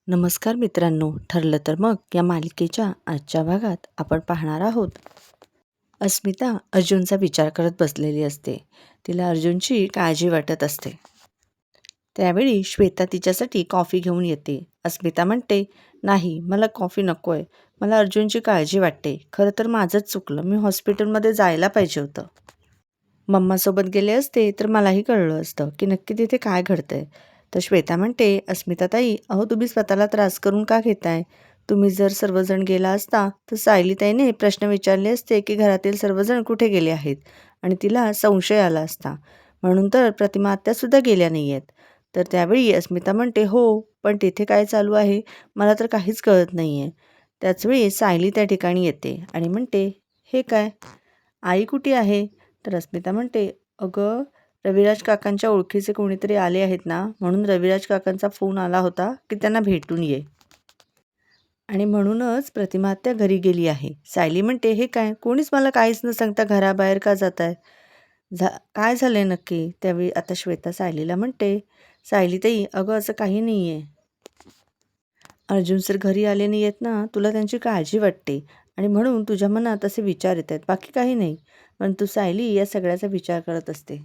नमस्कार मित्रांनो, ठरलं तर मग या मालिकेच्या आजच्या भागात आपण पाहणार आहोत. अस्मिता अर्जुनचा विचार करत बसलेली असते. तिला अर्जुनची काळजी वाटत असते. त्यावेळी श्वेता तिच्यासाठी कॉफी घेऊन येते. अस्मिता म्हणते, नाही मला कॉफी नको आहे, मला अर्जुनची काळजी वाटते. खरं तर माझंच चुकलं, मी हॉस्पिटलमध्ये जायला पाहिजे होतं. मम्मासोबत गेले असते तर मलाही कळलं असतं की नक्की तिथे काय घडतंय. तर श्वेता म्हणते, अस्मिताताई अहो तुम्ही स्वतःला त्रास करून का घेताय? तुम्ही जर सर्वजण गेला असता तर सायलीताईने प्रश्न विचारले असते की घरातील सर्वजण कुठे गेले आहेत आणि तिला संशय आला असता. म्हणून तर प्रतिमा आत्यासुद्धा गेल्या नाही आहेत. तर त्यावेळी अस्मिता म्हणते, हो पण तिथे काय चालू आहे मला तर काहीच कळत नाही आहे. त्याचवेळी सायली त्या ठिकाणी येते आणि म्हणते, हे काय, आई कुठे आहे? तर अस्मिता म्हणते, अगं रविराज काकांच्या ओळखीचे कोणीतरी आले आहेत ना, म्हणून रविराज काकांचा फोन आला होता की त्यांना भेटून ये आणि म्हणूनच प्रतिमा आत्या घरी गेली आहे. सायली म्हणते, हे काय, कोणीच मला काहीच न सांगता घराबाहेर का जात आहे? काय झालंय नक्की? त्यावेळी आता श्वेता सायलीला म्हणते, सायलीताई अगं असं काही नाही आहे. अर्जुन सर घरी आले नाही आहेत ना, तुला त्यांची काळजी वाटते आणि म्हणून तुझ्या मनात असे विचार येत आहेत, बाकी काही नाही. परंतु सायली या सगळ्याचा विचार करत असते.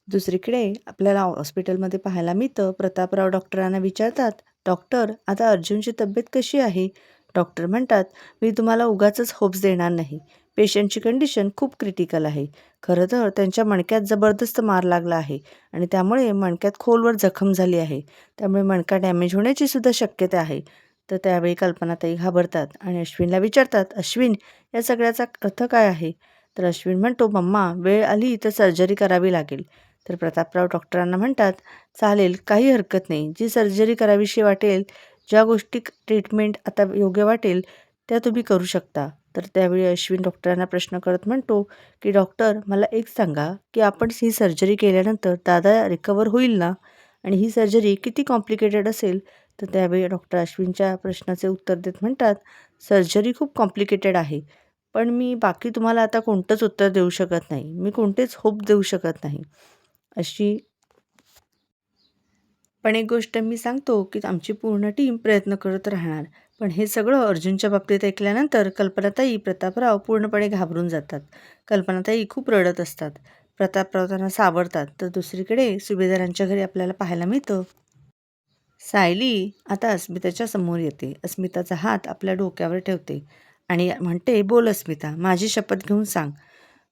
दुसरीकडे आपल्याला हॉस्पिटलमध्ये पाहायला मिळतं, प्रतापराव डॉक्टरांना विचारतात, डॉक्टर आता अर्जुनची तब्येत कशी आहे? डॉक्टर म्हणतात, मी तुम्हाला उगाचच होप्स देणार नाही. पेशंटची कंडिशन खूप क्रिटिकल आहे. खरं तर त्यांच्या मणक्यात जबरदस्त मार लागला आहे आणि त्यामुळे मणक्यात खोलवर जखम झाली आहे. त्यामुळे मणका डॅमेज होण्याची सुद्धा शक्यता आहे. तर त्यावेळी कल्पनाताई घाबरतात आणि अश्विनला विचारतात, अश्विन या सगळ्याचा अर्थ काय आहे? तर अश्विन म्हणतो, मम्मा वेळ आली तर सर्जरी करावी लागेल. तर प्रतापराव डॉक्टरांना म्हणतात, चालेल काही हरकत नाही, जी सर्जरी करावीशी वाटेल, ज्या गोष्टी ट्रीटमेंट आता योग्य वाटेल त्या तुम्ही करू शकता. तर त्यावेळी अश्विन डॉक्टरांना प्रश्न करत म्हणतो की डॉक्टर मला एक सांगा की आपण ही सर्जरी केल्यानंतर दादा रिकवर होईल ना, आणि ही सर्जरी किती कॉम्प्लिकेटेड असेल? तर त्यावेळी डॉक्टर अश्विनच्या प्रश्नाचे उत्तर देत म्हणतात, सर्जरी खूप कॉम्प्लिकेटेड आहे, पण मी बाकी तुम्हाला आता कोणतंच उत्तर देऊ शकत नाही, मी कोणतेच होप देऊ शकत नाही अशी. पण एक गोष्ट मी सांगतो की आमची पूर्ण टीम प्रयत्न करत राहणार. पण हे सगळं अर्जुनच्या बाबतीत ऐकल्यानंतर कल्पनाताई प्रतापराव पूर्णपणे घाबरून जातात. कल्पनाताई खूप रडत असतात. प्रतापराव त्यांना सावरतात. तर दुसरीकडे सुभेदारांच्या घरी आपल्याला पाहायला मिळतं, सायली आता अस्मिताच्या समोर येते. अस्मिताचा हात आपल्या डोक्यावर ठेवते आणि म्हणते, बोल अस्मिता, माझी शपथ घेऊन सांग,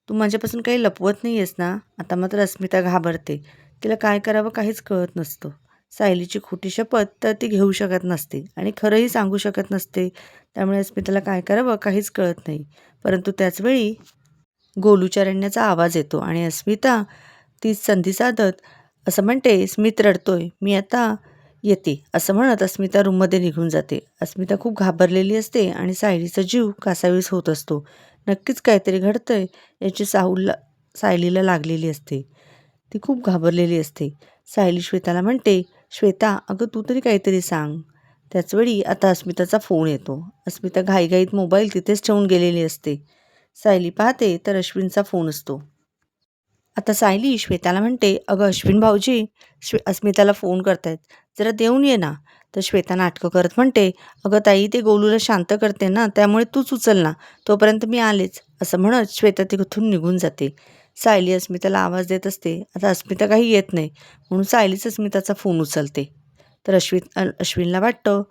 तू माझ्यापासून काही लपवत नाही आहेस ना? आता मात्र अस्मिता घाबरते. तिला काय करावं काहीच कळत नसतं. सायलीची खोटी शपथ तर ती घेऊ शकत नसते आणि खरंही सांगू शकत नसते. त्यामुळे अस्मिताला काय करावं काहीच कळत नाही. परंतु त्याचवेळी गोलूच्या रडण्याचा आवाज येतो आणि अस्मिता तीच संधी साधत असं म्हणते, स्मित रडतोय, मी आता येते असं म्हणत अस्मिता रूममध्ये निघून जाते. अस्मिता खूप घाबरलेली असते आणि सायलीचा जीव कासावीस होत असतो. नक्कीच काहीतरी घडतंय याची सायलीला लागलेली असते. ती खूप घाबरलेली असते. सायली श्वेताला म्हणते, श्वेता अगं तू तरी काहीतरी सांग. त्याचवेळी आता अस्मिताचा फोन येतो. अस्मिता घाईघाईत मोबाईल तिथेच ठेवून गेलेली असते. सायली पाहते तर अश्विनचा फोन असतो. आता सायली श्वेताला म्हणते, अगं अश्विन भाऊजी अस्मिताला फोन करतायत, जरा देऊन ये ना. तर श्वेता नाटकं करत म्हणते, अगं ताई ते गोलूला शांत करते ना, त्यामुळे तूच उचल ना, तोपर्यंत मी आलेच असं म्हणत श्वेता तिथून निघून जाते. सायली अस्मिताला आवाज देत असते. आता अस्मिता काही येत नाही म्हणून सायलीच अस्मिताचा फोन उचलते. तर अश्विनला वाटतं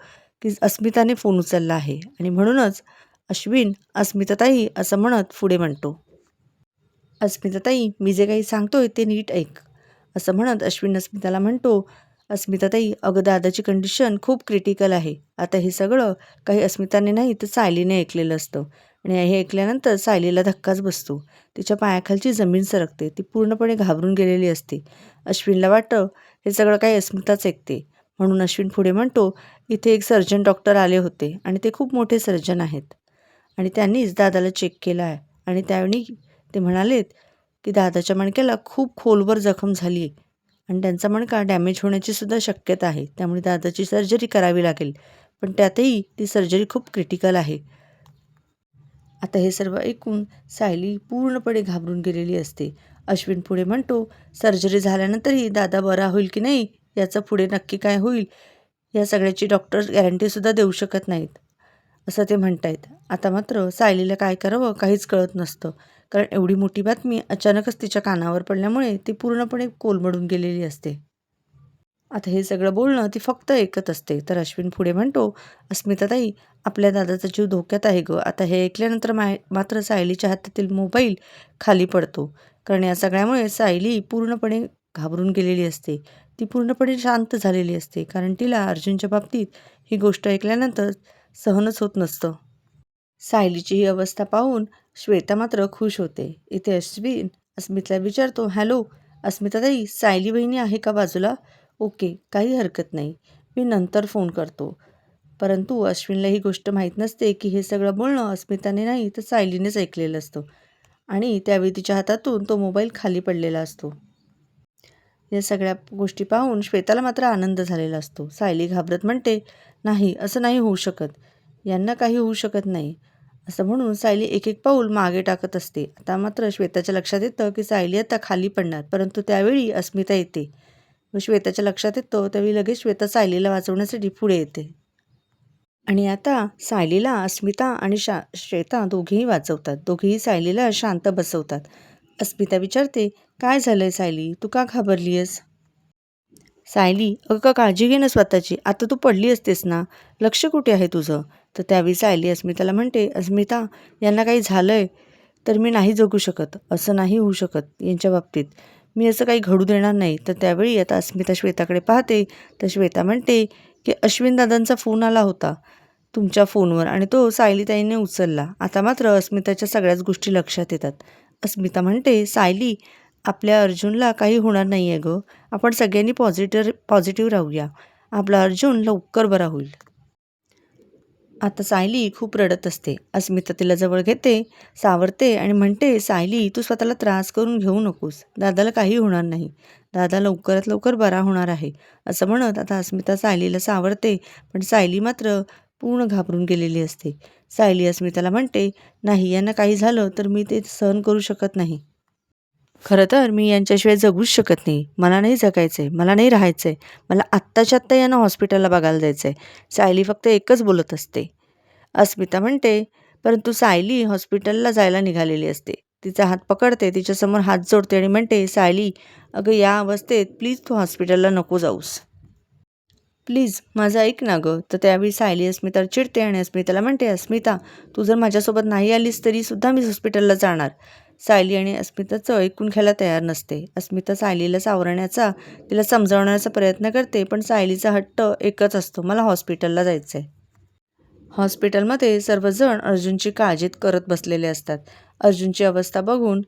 की अस्मिताने फोन उचलला आहे आणि म्हणूनच अश्विन अस्मिताताई असं म्हणत पुढे म्हणतो, अस्मिताताई मी जे काही सांगतोय ते नीट ऐक असं म्हणत अश्विन अस्मिताला म्हणतो, अस्मिताताई अगं दादाची कंडिशन खूप क्रिटिकल आहे. आता हे सगळं काही अस्मिताने नाही तर सायलीने ऐकलेलं असतं आणि हे ऐकल्यानंतर सायलीला धक्काच बसतो. तिच्या पायाखालची जमीन सरकते. ती पूर्णपणे घाबरून गेलेली असते. अश्विनला वाटतं हे सगळं काही अस्मिताच ऐकते. म्हणून अश्विन पुढे म्हणतो, इथे एक सर्जन डॉक्टर आले होते आणि ते खूप मोठे सर्जन आहेत आणि त्यांनीच दादाला चेक केला आहे आणि त्यावेळी ते म्हणालेत की दादाच्या मणक्याला खूप खोलवर जखम झाली आहे आणि त्यांचा मणका डॅमेज होण्याची सुद्धा शक्यता आहे. त्यामुळे दादाची सर्जरी करावी लागेल, पण त्यातही ती सर्जरी खूप क्रिटिकल आहे. आता हे सर्व ऐकून सायली पूर्णपणे घाबरून गेलेली असते. अश्विन पुढे म्हणतो, सर्जरी झाल्यानंतरही दादा बरा होईल की नाही याचं पुढे नक्की काय होईल या सगळ्याची डॉक्टर गॅरंटीसुद्धा देऊ शकत नाहीत असं ते म्हणतायत. आता मात्र सायलीला काय करावं काहीच कळत नसतं. कारण एवढी मोठी बातमी अचानकच तिच्या कानावर पडल्यामुळे ती पूर्णपणे कोलमडून गेलेली असते. आता हे सगळं बोलणं ती फक्त ऐकत असते. तर अश्विन पुढे म्हणतो, "अस्मिताताई, आपल्या दादाचा जीव धोक्यात आहे गं." आता हे ऐकल्यानंतर मात्र सायलीच्या हातातील मोबाईल खाली पडतो. कारण या सगळ्यामुळे सायली पूर्णपणे घाबरून गेलेली असते. ती पूर्णपणे शांत झालेली असते. कारण तिला अर्जुनच्या बाबतीत ही गोष्ट ऐकल्यानंतर सहनच होत नसतं. सायलीची ही अवस्था पाहून श्वेता मात्र खुश होते. इथे अश्विन अस्मितला विचारतो, "हॅलो अस्मिताताई, सायली वहिनी आहे का बाजूला?" "ओके, काही हरकत नाही. मी नंतर फोन करतो." परंतु अश्विनला ही गोष्ट माहीत नसते की हे सगळं बोलणं अस्मिताने नाही तर सायलीनेच ऐकलेलं असतं आणि त्यावेळी तिच्या हातातून तो मोबाईल खाली पडलेला असतो. या सगळ्या गोष्टी पाहून श्वेताला मात्र आनंद झालेला असतो. सायली घाबरत म्हणते, "नाही, असं नाही होऊ शकत. यांना काही होऊ शकत नाही." असं म्हणून सायली एक एक पाऊल मागे टाकत असते. आता मात्र श्वेताच्या लक्षात येतं की सायली आता खाली पडणार. परंतु त्यावेळी अस्मिता येते व श्वेताच्या लक्षात येतं त्यावेळी लगेच श्वेता सायलीला वाचवण्यासाठी पुढे येते. आणि आता सायलीला अस्मिता आणि श्वेता दोघेही वाचवतात. दोघेही सायलीला शांत बसवतात. अस्मिता विचारते, "काय झालंय सायली? तू का घाबरली आहेस?" सायली, "अगं काळजी घे ना स्वतःची. आता तू पडली असतेस ना. लक्ष कुठे आहे तुझं?" तर त्यावेळी सायली अस्मिताला म्हणते, "अस्मिता, यांना काही झालंय तर मी नाही जगू शकत. असं नाही होऊ शकत यांच्या बाबतीत. मी असं काही घडू देणार नाही." तर त्यावेळी आता अस्मिता श्वेताकडे पाहते. तर श्वेता म्हणते की "अश्विन दादांचा फोन आला होता तुमच्या फोनवर आणि तो सायलीताईंनी उचलला." आता मात्र अस्मिताच्या सगळ्याच गोष्टी लक्षात येतात. अस्मिता म्हणते, "सायली, आपल्या अर्जुनला काही होणार नाही आहे गं. आपण सगळ्यांनी पॉझिटिव्ह राहूया. आपला अर्जुन लवकर बरा होईल." आता सायली खूप रडत असते. अस्मिता तिला जवळ घेते, सावरते आणि म्हणते, "सायली, तू स्वतःला त्रास करून घेऊ नकोस. दादाला काही होणार नाही. दादा लवकरात लवकर बरा होणार आहे." असं म्हणत आता अस्मिता सायलीला सावरते. पण सायली मात्र पूर्ण घाबरून गेलेली असते. सायली अस्मिताला म्हणते, "नाही, यांना काही झालं तर मी ते सहन करू शकत नाही. खरं तर मी यांच्याशिवाय जगूच शकत नाही. मला नाही जगायचं आहे, मला नाही राहायचं आहे. मला आत्ताच्या आत्ता यांना हॉस्पिटलला बघायला जायचं आहे." सायली फक्त एकच बोलत असते. अस्मिता म्हणते, परंतु सायली हॉस्पिटलला जायला निघालेली असते. तिचा हात पकडते, तिच्यासमोर हात जोडते आणि म्हणते, "सायली, अगं या अवस्थेत प्लीज तू हॉस्पिटलला नको जाऊस. प्लीज माझं ऐक ना गं." तर त्यावेळी सायली अस्मितावर चिडते आणि अस्मिताला म्हणते, "अस्मिता, तू जर माझ्यासोबत नाही आलीस तरीसुद्धा मी हॉस्पिटलला जाणार." सायली आणि अस्मिताचं ऐकून घ्यायला तयार नसते. अस्मिता सायलीला सावरण्याचा, तिला समजावण्याचा प्रयत्न करते, पण सायलीचा हट्ट एकच असतो, "मला हॉस्पिटलला जायचं आहे." हॉस्पिटलमध्ये सर्वजण अर्जुनची काळजी करत बसलेले असतात. अर्जुनची अवस्था बघून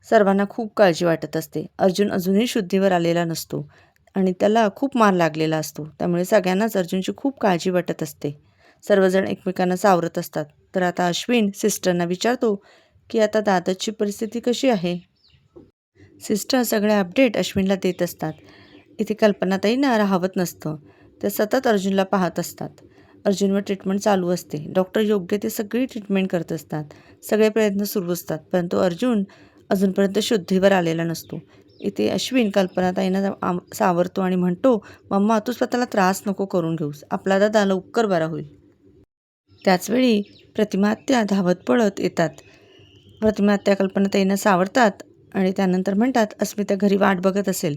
सर्वांना खूप काळजी वाटत असते. अर्जुन अजूनही शुद्धीवर आलेला नसतो आणि त्याला खूप मार लागलेला असतो. त्यामुळे सगळ्यांनाच अर्जुनची खूप काळजी वाटत असते. सर्वजण एकमेकांना सावरत असतात. तर आता अश्विन सिस्टरना विचारतो की आता दादाची परिस्थिती कशी आहे. सिस्टर सगळे अपडेट अश्विनला देत असतात. इथे कल्पनाताईंना राहवत नसतं. ते सतत अर्जुनला पाहत असतात. अर्जुनवर ट्रीटमेंट चालू असते. डॉक्टर योग्य ते सगळी ट्रीटमेंट करत असतात. सगळे प्रयत्न सुरू असतात. परंतु अर्जुन अजूनपर्यंत शुद्धीवर आलेला नसतो. इथे अश्विन कल्पनाताईंना सावरतो आणि म्हणतो, "मम्मा, तू स्वतःला त्रास नको करून घेऊस. आपला दादा लवकर बरा होईल." त्याचवेळी प्रतिमा आत्या धावत पळत येतात. प्रतिमा आत्या कल्पनाताईंना सावरतात आणि त्यानंतर म्हणतात, "अस्मिता घरी वाट बघत असेल.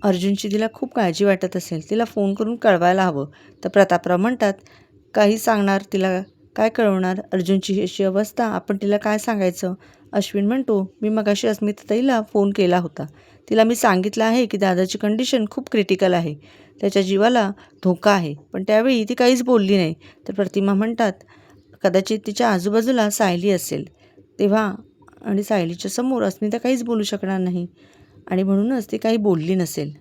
अर्जुनची तिला खूप काळजी वाटत असेल. तिला फोन करून कळवायला हवं." तर प्रतापराव म्हणतात, "काही सांगणार तिला? काय कळवणार? अर्जुनची अशी अवस्था, आपण तिला काय सांगायचं?" अश्विन म्हणतो, "मी मगाशी अस्मिताताईला फोन केला होता. तिला मी सांगितलं आहे की दादाची कंडिशन खूप क्रिटिकल आहे. त्याच्या जीवाला धोका आहे." पण त्यावेळी ती काहीच बोलली नाही. तर प्रतिमा म्हणतात, "कदाचित तिच्या आजूबाजूला सायली असेल तेव्हा आणि सायलीच्या समोर अस्मिता काहीच बोलू शकणार नाही आणि म्हणूनच ती काही बोलली नसेल."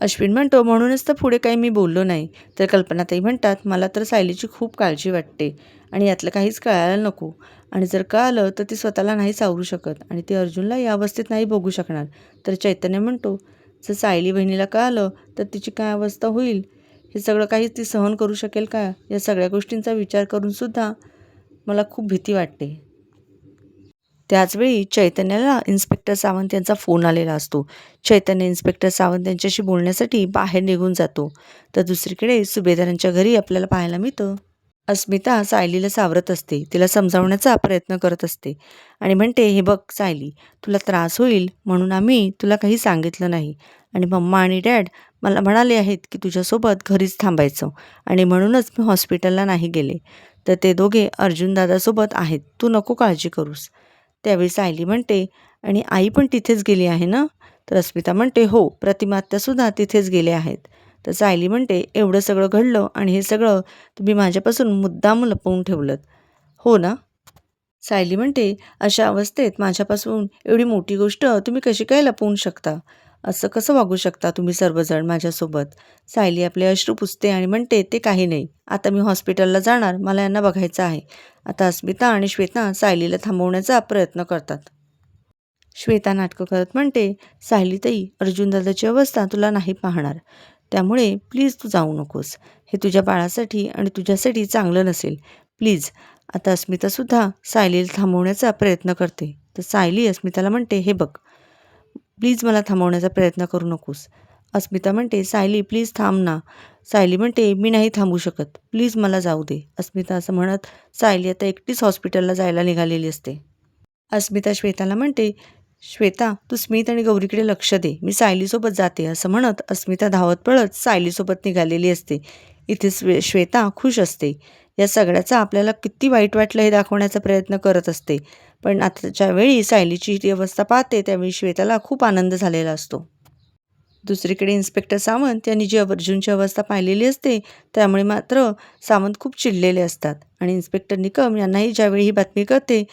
अश्विन म्हणतो, "म्हणूनच तर पुढे काही मी बोललो नाही." तर कल्पनाताई म्हणतात, "मला तर सायलीची खूप काळजी वाटते आणि यातलं काहीच कळायला नको आणि जर कळालं तर ती स्वतःला नाही सावरू शकत आणि ती अर्जुनला या अवस्थेत नाही बघू शकणार." तर चैतन्य म्हणतो, "जर सायली बहिणीला कळालं तर तिची काय अवस्था होईल? हे सगळं काही ती सहन करू शकेल का? या सगळ्या गोष्टींचा विचार करूनसुद्धा मला खूप भीती वाटते." त्याचवेळी चैतन्याला इन्स्पेक्टर सावंत यांचा फोन आलेला असतो. चैतन्य इन्स्पेक्टर सावंत यांच्याशी बोलण्यासाठी बाहेर निघून जातो. तर दुसरीकडे सुभेदारांच्या घरी आपल्याला पाहायला मिळतं. अस्मिता सायलीला सावरत असते, तिला समजावण्याचा प्रयत्न करत असते आणि म्हणते, हे बघ सायली, तुला त्रास होईल म्हणून आम्ही तुला काही सांगितलं नाही आणि मम्मा आणि डॅड मला म्हणाले आहेत की तुझ्यासोबत घरीच थांबायचं आणि म्हणूनच मी हॉस्पिटलला नाही गेले. तर ते दोघे अर्जुनदादासोबत आहेत, तू नको काळजी करूस. त्यावेळी सायली म्हणते, आणि आई पण तिथेच गेली आहे ना? तर अस्मिता म्हणते, हो, प्रतिमा आत्यासुद्धा तिथेच गेले आहेत. तर सायली म्हणते, एवढं सगळं घडलं आणि हे सगळं तुम्ही माझ्यापासून मुद्दाम लपवून ठेवलंत, हो ना? सायली म्हणते, अशा अवस्थेत माझ्यापासून एवढी मोठी गोष्ट तुम्ही कशी काय लपवून शकता? असं कसं वागू शकता तुम्ही सर्वजण माझ्यासोबत? सायली आपले अश्रू पुसते आणि म्हणते, ते काही नाही. आता मी हॉस्पिटलला जाणार, मला यांना बघायचं आहे. आता अस्मिता आणि श्वेता सायलीला थांबवण्याचा प्रयत्न करतात. श्वेता नाटकं करत म्हणते, सायलीताई, अर्जुनदादाची अवस्था तुला नाही पाहणार. त्यामुळे प्लीज तू जाऊ नकोस. हे तुझ्या बाळासाठी आणि तुझ्यासाठी चांगलं नसेल. प्लीज. आता अस्मितासुद्धा सायलीला थांबवण्याचा प्रयत्न करते. तर सायली अस्मिताला म्हणते, हे बघ, प्लीज मला थांबवण्याचा प्रयत्न करू नकोस. अस्मिता म्हणते, सायली प्लीज थांब ना. सायली म्हणते, मी नाही थांबू शकत. प्लीज मला जाऊ दे. अस्मिता असं म्हणत सायली आता एकटीच हॉस्पिटलला जायला निघालेली असते. अस्मिता श्वेताला म्हणते, श्वेता, तू स्मित आणि गौरीकडे लक्ष दे. मी सायलीसोबत जाते. असं म्हणत अस्मिता धावत पळत सायलीसोबत निघालेली असते. इथे श्वेता खुश असते. या सगळ्याचा आपल्याला किती वाईट वाटलं हे दाखवण्याचा प्रयत्न करत असते. पण आताच्या वेळी सायलीची ती अवस्था पाहते त्यावेळी श्वेताला खूप आनंद झालेला असतो. दुसरीकडे इन्स्पेक्टर सावंत यांनी जी अर्जुनची अवस्था पाहिलेली असते त्यामुळे मात्र सावंत खूप चिडलेले असतात आणि इन्स्पेक्टर निकम यांनाही ज्यावेळी ही बातमी कळते,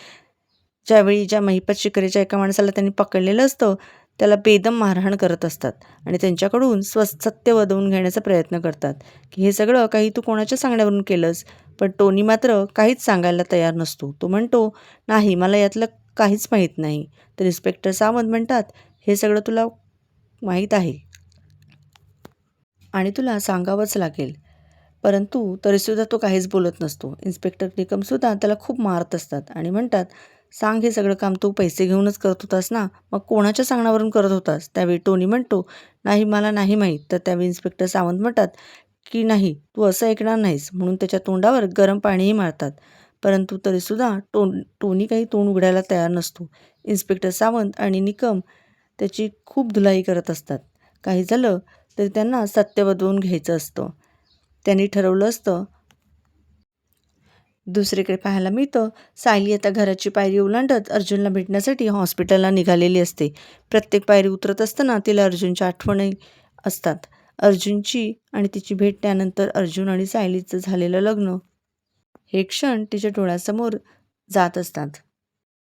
ज्यावेळी ज्या महिपत शिकरेच्या एका माणसाला त्यांनी पकडलेलं असतं त्याला बेदम मारहाण करत असतात आणि त्यांच्याकडून सत्य वदवून घेण्याचा प्रयत्न करतात की हे सगळं काही तू कोणाच्या सांगण्यावरून केलंस. पण टोनी मात्र काहीच सांगायला तयार नसतो. तो म्हणतो, नाही, मला यातलं काहीच माहीत नाही. तर इन्स्पेक्टर सावंत म्हणतात, हे सगळं तुला माहीत आहे आणि तुला सांगावंच लागेल. परंतु तरीसुद्धा तो काहीच बोलत नसतो. इन्स्पेक्टर निकमसुद्धा त्याला खूप मारत असतात आणि म्हणतात, सांग, हे सगळं काम तू पैसे घेऊनच करत होतास ना? मग कोणाच्या सांगण्यावरून करत होतास? त्यावेळी टोनी म्हणतो, नाही, मला नाही माहीत. तर त्यावेळी इन्स्पेक्टर सावंत म्हणतात की नाही, तू असं ऐकणार नाहीस. म्हणून त्याच्या तोंडावर गरम पाणीही मारतात. परंतु तरीसुद्धा टोनी काही तोंड उघडायला तयार नसतो. इन्स्पेक्टर सावंत आणि निकम त्याची खूप धुलाई करत असतात. काही झालं तरी त्यांना सत्य वदवून घ्यायचं असतं. त्यांनी ठरवलं असतं. दुसरीकडे पाहायला मिळतं, सायली आता घराची पायरी ओलांडत अर्जुनला भेटण्यासाठी हॉस्पिटलला निघालेली असते. प्रत्येक पायरी उतरत असताना तिला अर्जुनच्या आठवणी असतात. अर्जुनची आणि तिची भेट, त्यानंतर अर्जुन आणि सायलीचं झालेलं लग्न, हे क्षण तिच्या डोळ्यासमोर जात असतात.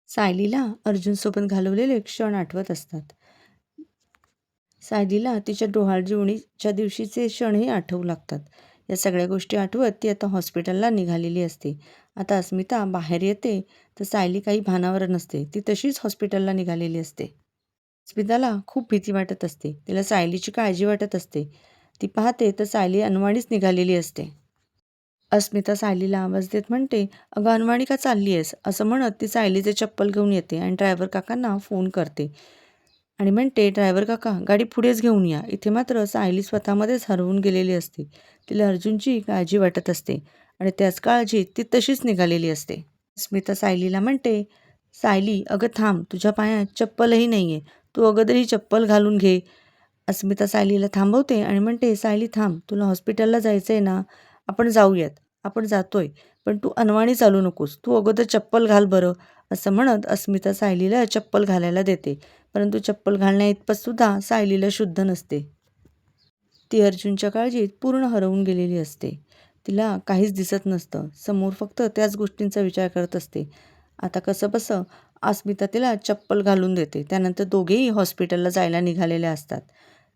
सायलीला अर्जुनसोबत घालवलेले क्षण आठवत असतात. सायलीला तिच्या डोहाळजेवणीच्या दिवशीचे क्षणही आठवू लागतात. या सगळ्या गोष्टी आठवत ती आता हॉस्पिटलला निघालेली असते. आता अस्मिता बाहेर येते तर सायली काही भानावर नसते. ती तशीच हॉस्पिटलला निघालेली असते. अस्मिताला खूप भीती वाटत असते. तिला सायलीची काळजी वाटत असते. ती पाहते तर सायली अनवाणीच निघालेली असते. अस्मिता सायलीला आवाज देत म्हणते, अगं अनवाणी का चालली आहेस? असं म्हणत ती सायलीचे चप्पल घेऊन येते आणि ड्रायव्हर काकांना फोन करते आणि म्हणते, ड्रायव्हर काका, गाडी पुढेच घेऊन या. इथे मात्र सायली स्वतःमध्येच हरवून गेलेली असते. तिला अर्जुनची काळजी वाटत असते आणि त्याच काळजीत ती तशीच निघालेली असते. स्मिता सायलीला म्हणते, सायली, अगं थांब, तुझ्या पायात चप्पलही नाही आहे. तू अगोदर ही चप्पल घालून घे. अस्मिता सायलीला थांबवते आणि म्हणते, सायली थांब, तुला हॉस्पिटलला जायचं आहे ना? आपण जाऊयात. आपण जातोय. पण तू अनवाणी चालू नकोस. तू अगोदर चप्पल घाल बरं. असं म्हणत अस्मिता सायलीला चप्पल घालायला देते. परंतु चप्पल घालण्याइतपतसुद्धा सायलीला शुद्ध नसते. ती अर्जुनच्या काळजीत पूर्ण हरवून गेलेली असते. तिला काहीच दिसत नसतं. समोर फक्त त्याच गोष्टींचा विचार करत असते. आता कसंबसं अस्मिता तिला चप्पल घालून देते. त्यानंतर दोघेही हॉस्पिटलला जायला निघालेले असतात.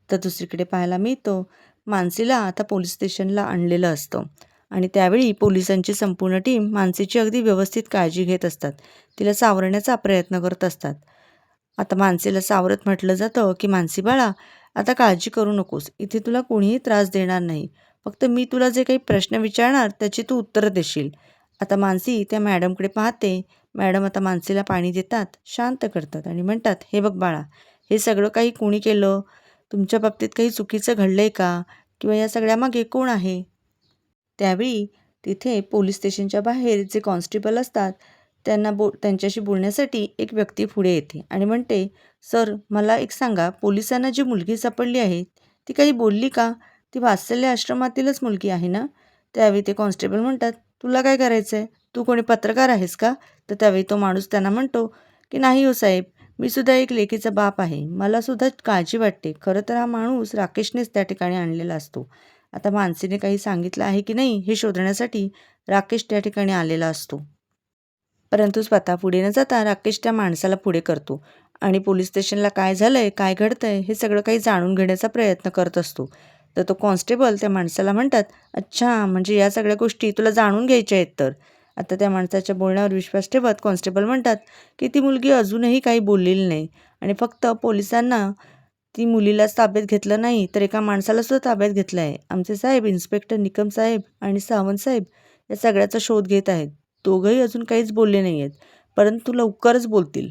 तर दुसरीकडे पाहायला मिळतं, मानसीला आता पोलीस स्टेशनला आणलेलं असतं आणि त्यावेळी पोलिसांची संपूर्ण टीम मानसीची अगदी व्यवस्थित काळजी घेत असतात. तिला सावरण्याचा प्रयत्न करत असतात. आता मानसीला सावरत म्हटलं जातं की मानसी बाळा, आता काळजी करू नकोस. इथे तुला कोणीही त्रास देणार नाही. फक्त मी तुला जे काही प्रश्न विचारणार त्याची तू उत्तरं देशील. आता मानसी त्या मॅडमकडे पाहते. मॅडम आता मानसीला पाणी देतात, शांत करतात आणि म्हणतात, हे बघ बाळा, हे सगळं काही कोणी केलं? तुमच्या बाबतीत काही चुकीचं घडलंय का? किंवा या सगळ्यामागे कोण आहे? त्यावेळी तिथे पोलीस स्टेशनच्या बाहेर जे कॉन्स्टेबल असतात त्यांच्याशी बोलण्यासाठी एक व्यक्ती पुढे येते आणि म्हणते, सर मला एक सांगा, पोलिसांना जी मुलगी सापडली आहे ती काही बोलली का? ती वात्सल्य आश्रमातीलच मुलगी आहे ना? त्यावेळी ते कॉन्स्टेबल म्हणतात, तुला काय करायचं आहे? तू कोणी पत्रकार आहेस का? तर त्यावेळी तो माणूस त्यांना म्हणतो की नाही हो साहेब, मी सुद्धा एक लेकीचा बाप आहे, मला सुद्धा काळजी वाटते. खरं तर हा माणूस राकेशनेच त्या ठिकाणी आणलेला असतो. आता मानसीने काही सांगितलं आहे की नाही हे शोधण्यासाठी राकेश त्या ठिकाणी आलेला असतो. परंतु स्वतः पुढे न जाता राकेश त्या माणसाला पुढे करतो आणि पोलीस स्टेशनला काय झालंय, काय घडतंय हे सगळं काही जाणून घेण्याचा प्रयत्न करत असतो. तर तो कॉन्स्टेबल त्या माणसाला म्हणतात, अच्छा, म्हणजे या सगळ्या गोष्टी तुला जाणून घ्यायच्या आहेत तर. आता त्या माणसाच्या बोलण्यावर विश्वास ठेवत कॉन्स्टेबल म्हणतात की ती मुलगी अजूनही काही बोललेली नाही आणि फक्त पोलिसांना ती मुलीलाच ताब्यात घेतलं नाही तर एका माणसाला सुद्धा ताब्यात घेतलं आहे. आमचे साहेब इन्स्पेक्टर निकम साहेब आणि सावंत साहेब या सगळ्याचा शोध घेत आहेत. दोघंही अजून काहीच बोलले नाही आहेत, परंतु लवकरच बोलतील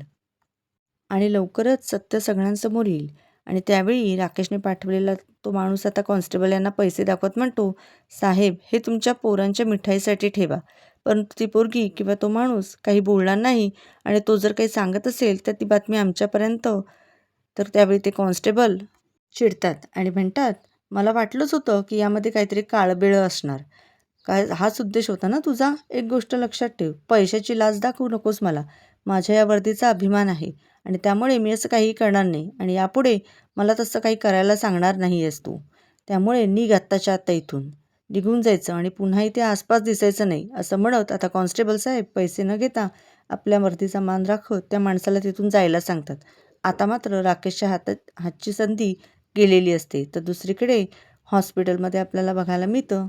आणि लवकरच सत्य सगळ्यांसमोर येईल. आणि त्यावेळी राकेशने पाठवलेला तो माणूस आता कॉन्स्टेबल यांना पैसे दाखवत म्हणतो, साहेब हे तुमच्या पोरांच्या मिठाईसाठी ठेवा. परंतु ती पोरगी किंवा तो माणूस काही बोलणार नाही आणि तो जर काही सांगत असेल तर ती बातमी आमच्यापर्यंत. तर त्यावेळी ते कॉन्स्टेबल चिडतात आणि म्हणतात, मला वाटलंच होतं की यामध्ये काहीतरी काळबेळं असणार. काय हाच उद्देश होता ना तुझा? एक गोष्ट लक्षात ठेव, पैशाची लाच दाखवू नकोस मला. माझ्या या वर्दीचा अभिमान आहे आणि त्यामुळे मी असं काही करणार नाही आणि यापुढे मला तसं काही करायला सांगणार नाही आहेस तू. त्यामुळे निघ आत्ताच्या आत्ता इथून. निघून जायचं आणि पुन्हा इथे आसपास दिसायचं नाही, असं म्हणत आता कॉन्स्टेबल साहेब पैसे न घेता आपल्या वर्दीचा मान राखत त्या माणसाला तिथून जायला सांगतात. आता मात्र राकेशच्या हातची संधी गेलेली असते. तर दुसरीकडे हॉस्पिटलमध्ये आपल्याला बघायला मिळतं,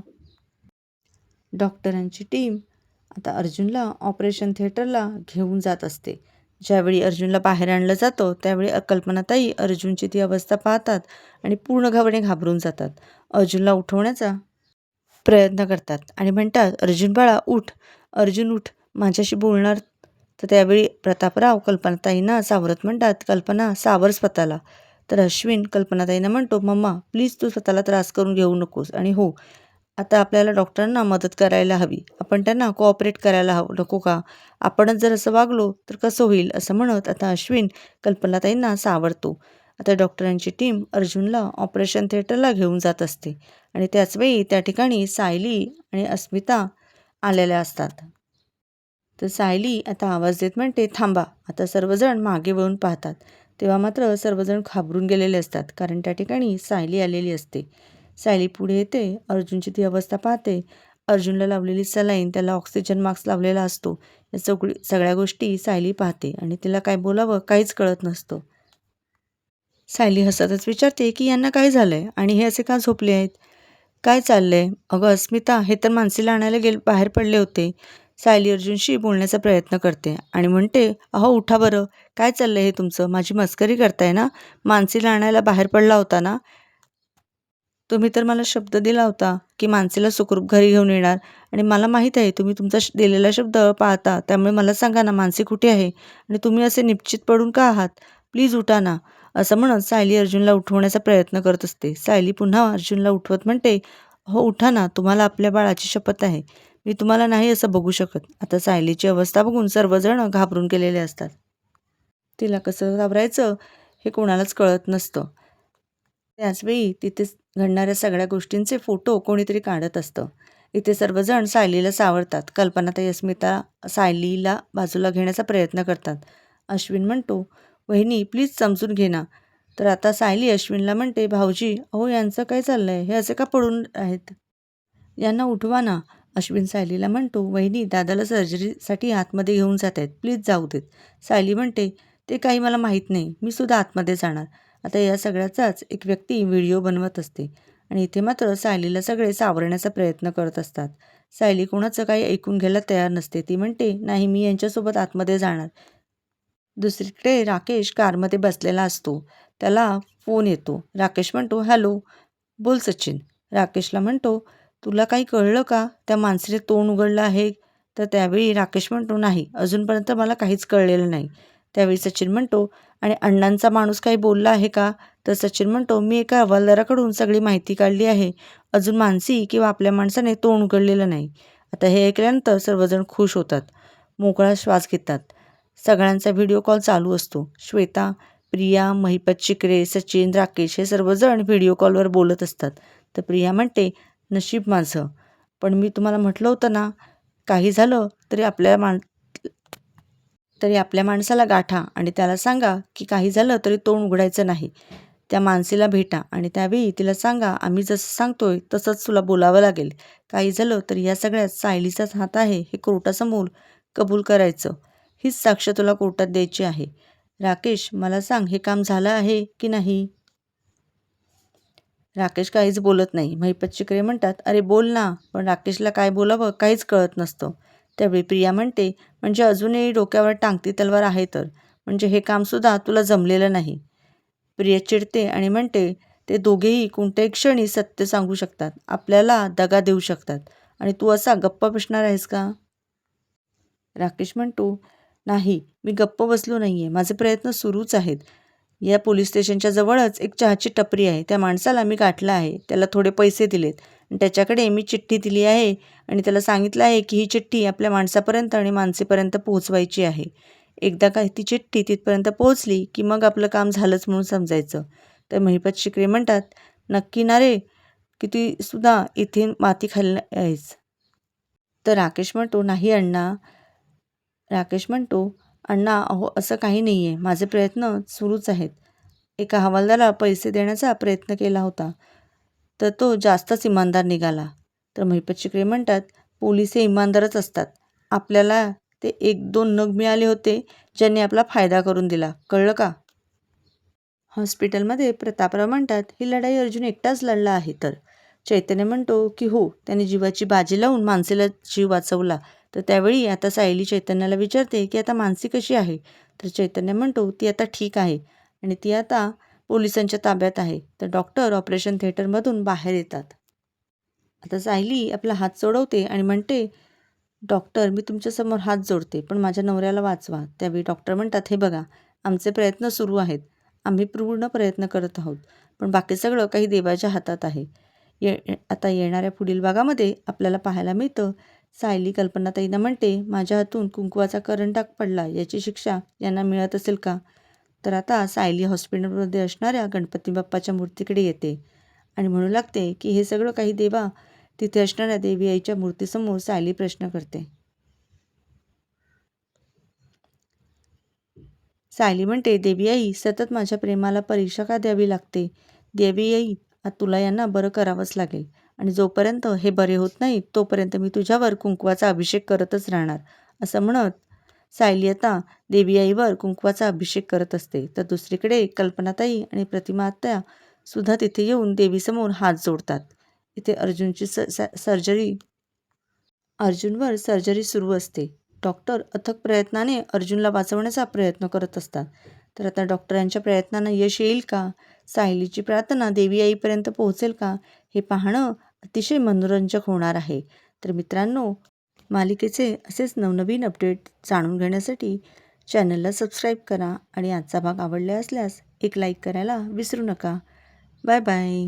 डॉक्टरांची टीम आता अर्जुनला ऑपरेशन थिएटरला घेऊन जात असते. ज्यावेळी अर्जुनला बाहेर आणलं जातं त्यावेळी कल्पनाताई अर्जुनची ती अवस्था पाहतात आणि पूर्णपणे घाबरून जातात. अर्जुनला उठवण्याचा प्रयत्न करतात आणि म्हणतात, अर्जुन बाळा उठ, अर्जुन उठ, माझ्याशी बोलणार. तर त्यावेळी प्रतापराव कल्पनाताईंना सावरत म्हणतात, कल्पना सावर स्वतःला. तर अश्विन कल्पनाताईंना म्हणतो, मम्मा प्लीज तू स्वतःला त्रास करून घेऊ नकोस आणि हो, आता आपल्याला डॉक्टरांना मदत करायला हवी. आपण त्यांना कोऑपरेट करायला नको का? आपणच जर असं वागलो तर कसं होईल? असं म्हणत आता अश्विन कल्पनाताईंना सावरतो. आता डॉक्टरांची टीम अर्जुनला ऑपरेशन थिएटरला घेऊन जात असते आणि त्याचवेळी त्या ठिकाणी सायली आणि अस्मिता आलेल्या असतात. तर सायली आता आवाज देत म्हणते, थांबा. आता सर्वजण मागे वळून पाहतात. तेव्हा मात्र सर्वजण घाबरून गेलेले असतात, कारण त्या ठिकाणी सायली आलेली असते. सायली पुढे येते, अर्जुनची ती अवस्था पाहते. अर्जुनला लावलेली सलाईन, त्याला ऑक्सिजन मास्क लावलेला असतो, या सगळ्या गोष्टी सायली पाहते आणि तिला काय बोलावं काहीच कळत नसतं. सायली हसतच विचारते की यांना काय झालंय आणि हे असे का झोपले आहेत? काय चाललंय? अगं अस्मिता, हे तर मानसीला आणायला बाहेर पडले होते. सायली अर्जुनशी बोलण्याचा प्रयत्न करते आणि म्हणते, अहो उठा बरं, काय चाललंय हे तुमचं? माझी मस्करी करताय ना? मानसीला आणायला बाहेर पडला होता ना? तुम्ही तर मला शब्द दिला होता की मानसीला सुखरूप घरी घेऊन येणार आणि मला माहीत आहे तुम्ही तुमचा दिलेला शब्द पाळता. त्यामुळे मला सांगा ना, मानसी कुठे आहे आणि तुम्ही असे निश्चित पडून का आहात? प्लीज उठा ना. असं म्हणत सायली अर्जुनला उठवण्याचा प्रयत्न करत असते. सायली पुन्हा अर्जुनला उठवत म्हणते, हो उठा ना, तुम्हाला आपल्या बाळाची शपथ आहे. मी तुम्हाला नाही असं बघू शकत. आता सायलीची अवस्था बघून सर्वजण घाबरून गेलेले असतात. तिला कसं घाबरायचं हे कोणालाच कळत नसतं. त्याचवेळी तिथे घडणाऱ्या सगळ्या गोष्टींचे फोटो कोणीतरी काढत असतं. इथे सर्वजण सायलीला सावरतात. कल्पनाताई अस्मिता सायलीला बाजूला घेण्याचा प्रयत्न करतात. अश्विन म्हणतो, वहिनी प्लीज समजून घे ना. तर आता सायली अश्विनला म्हणते, भाऊजी अहो यांचं काय चाललंय? हे असे का पडून आहेत? यांना उठवा ना. अश्विन सायलीला म्हणतो, वहिनी दादाला सर्जरीसाठी आतमध्ये घेऊन जात आहेत, प्लीज जाऊ देत. सायली म्हणते, ते काही मला माहीत नाही, मी सुद्धा आतमध्ये जाणार. आता या सगळ्याचाच एक व्यक्ती व्हिडिओ बनवत असते आणि इथे मात्र सायलीला सगळे सावरण्याचा प्रयत्न करत असतात. सायली कोणाचं काही ऐकून घ्यायला तयार नसते. ती म्हणते, नाही मी यांच्यासोबत आतमध्ये जाणार. दुसरीकडे राकेश कारमध्ये बसलेला असतो. त्याला फोन येतो. राकेश म्हणतो, हॅलो, बोल सचिन. राकेशला म्हणतो, तुला काही कळलं का? त्या माणसाने तोंड उघडलं आहे तर त्यावेळी राकेश म्हणतो, नाही, अजूनपर्यंत मला काहीच कळलेलं नाही. त्यावेळी सचिन म्हणतो, आणि अण्णांचा माणूस काही बोलला आहे का? तर सचिन म्हणतो, मी एका हवालदाराकडून सगळी माहिती काढली आहे. अजून मानसी किंवा आपल्या माणसाने तोंड उघडलेलं नाही. आता हे ऐकल्यानंतर सर्वजण खुश होतात, मोकळा श्वास घेतात. सगळ्यांचा व्हिडिओ कॉल चालू असतो. श्वेता, प्रिया, महिपत शिकरे, सचिन, राकेश हे सर्वजण व्हिडिओ कॉलवर बोलत असतात. तर प्रिया म्हणते, नशीब माझं, पण मी तुम्हाला म्हटलं होतं ना, काही झालं तरी आपल्या माणसाला गाठा आणि त्याला सांगा की काही झालं तरी तोंड उघडायचं नाही. त्या मानसीला भेटा आणि त्यावेळी तिला सांगा, आम्ही जसं सांगतोय तसंच तुला बोलावं लागेल. काही झालं तरी या सगळ्यात सायलीचाच हात आहे हे कोर्टासमोर कबूल करायचं. हीच साक्ष तुला कोर्टात द्यायची आहे. राकेश, मला सांग, हे काम झालं आहे की नाही? राकेश काहीच बोलत नाही. महिपत शिकरे म्हणतात, अरे बोल ना. पण राकेशला काय बोलावं काहीच कळत नसतं. त्यावेळी प्रिया म्हणते, म्हणजे अजूनही डोक्यावर टांगती तलवार आहे तर, म्हणजे हे कामसुद्धा तुला जमलेलं नाही. प्रिया चिडते आणि म्हणते, ते दोघेही कोणत्याही क्षणी सत्य सांगू शकतात, आपल्याला दगा देऊ शकतात, आणि तू असा गप्प बसणार आहेस का? राकेश म्हणतो, नाही, मी गप्प बसलो नाहीये, माझे प्रयत्न सुरूच आहेत. या पोलीस स्टेशनच्या जवळच एक चहाची टपरी आहे. त्या माणसाला मी गाठलं आहे. त्याला थोडे पैसे दिलेत आणि त्याच्याकडे मी चिठ्ठी दिली आहे आणि त्याला सांगितलं आहे की ही चिठ्ठी आपल्या माणसापर्यंत आणि माणसेपर्यंत पोहोचवायची आहे. एकदा काय ती चिठ्ठी तिथपर्यंत पोहोचली की मग आपलं काम झालंच म्हणून समजायचं. तर महिपत शिकरे म्हणतात, नक्की ना रे, की ती सुद्धा इथे माती खाल्ली आहेस? तर राकेश म्हणतो, अण्णा, अहो असं काही नाही आहे. माझे प्रयत्न सुरूच आहेत. एका हवालदाराला पैसे देण्याचा प्रयत्न केला होता, तर तो जास्तच इमानदार निघाला. तर महिपत शिकरे म्हणतात, पोलीस हे इमानदारच असतात. आपल्याला ते 1-2 नग मिळाले होते, ज्यांनी आपला फायदा करून दिला. कळलं का? हॉस्पिटलमध्ये प्रतापराव म्हणतात, ही लढाई अर्जुन एकटाच लढला आहे तर? चैतन्य म्हणतो की हो, त्याने जीवाची बाजी लावून मानसीला जीव वाचवला. तर त्यावेळी आता सायली चैतन्याला विचारते की आता मानसी कशी आहे? तर चैतन्य म्हणतो, ती आता ठीक आहे आणि ती आता पोलिसांच्या ताब्यात आहे. तर डॉक्टर ऑपरेशन थिएटरमधून बाहेर येतात. आता सायली आपला हात सोडवते आणि म्हणते, डॉक्टर, मी तुमच्यासमोर हात जोडते, पण माझ्या नवऱ्याला वाचवा. त्यावेळी डॉक्टर म्हणतात, हे बघा, आमचे प्रयत्न सुरू आहेत. आम्ही पूर्ण प्रयत्न करत आहोत, पण बाकी सगळं काही देवाच्या हातात आहे. आता येणाऱ्या पुढील भागामध्ये आपल्याला पाहायला मिळतं, सायली कल्पनाताईंना म्हणते, माझ्या हातून कुंकवाचा करंटा पडला, याची शिक्षा यांना मिळत असेल का? तर आता सायली हॉस्पिटलमध्ये असणाऱ्या गणपती बाप्पाच्या मूर्तीकडे येते आणि म्हणू लागते की हे सगळं काही देवा. तिथे असणाऱ्या देवी आईच्या मूर्तीसमोर सायली प्रश्न करते. सायली म्हणते, देवी आई, सतत माझ्या प्रेमाला परीक्षा का द्यावी लागते? देवी आई, तुला यांना बरं करावंच लागेल आणि जोपर्यंत हे बरे होत नाही तोपर्यंत मी तुझ्यावर कुंकवाचा अभिषेक करतच राहणार. असं म्हणत सायली आता देवी आईवर कुंकवाचा अभिषेक करत असते. तर दुसरीकडे कल्पनाताई आणि प्रतिमा आत्या सुद्धा तिथे येऊन देवीसमोर हात जोडतात. इथे अर्जुनवर सर्जरी सुरू असते. डॉक्टर अथक प्रयत्नाने अर्जुनला वाचवण्याचा प्रयत्न करत असतात. तर आता डॉक्टरांच्या प्रयत्नांना यश येईल का? सायलीची प्रार्थना देवी आईपर्यंत पोहोचेल का? हे पाहणं अतिशय मनोरंजक होणार आहे. तर मित्रांनो, मालिकेचे असेच नवनवीन अपडेट जाणून घेण्यासाठी चॅनलला सबस्क्राईब करा आणि आजचा भाग आवडला असल्यास एक लाईक करायला विसरू नका. Bye bye.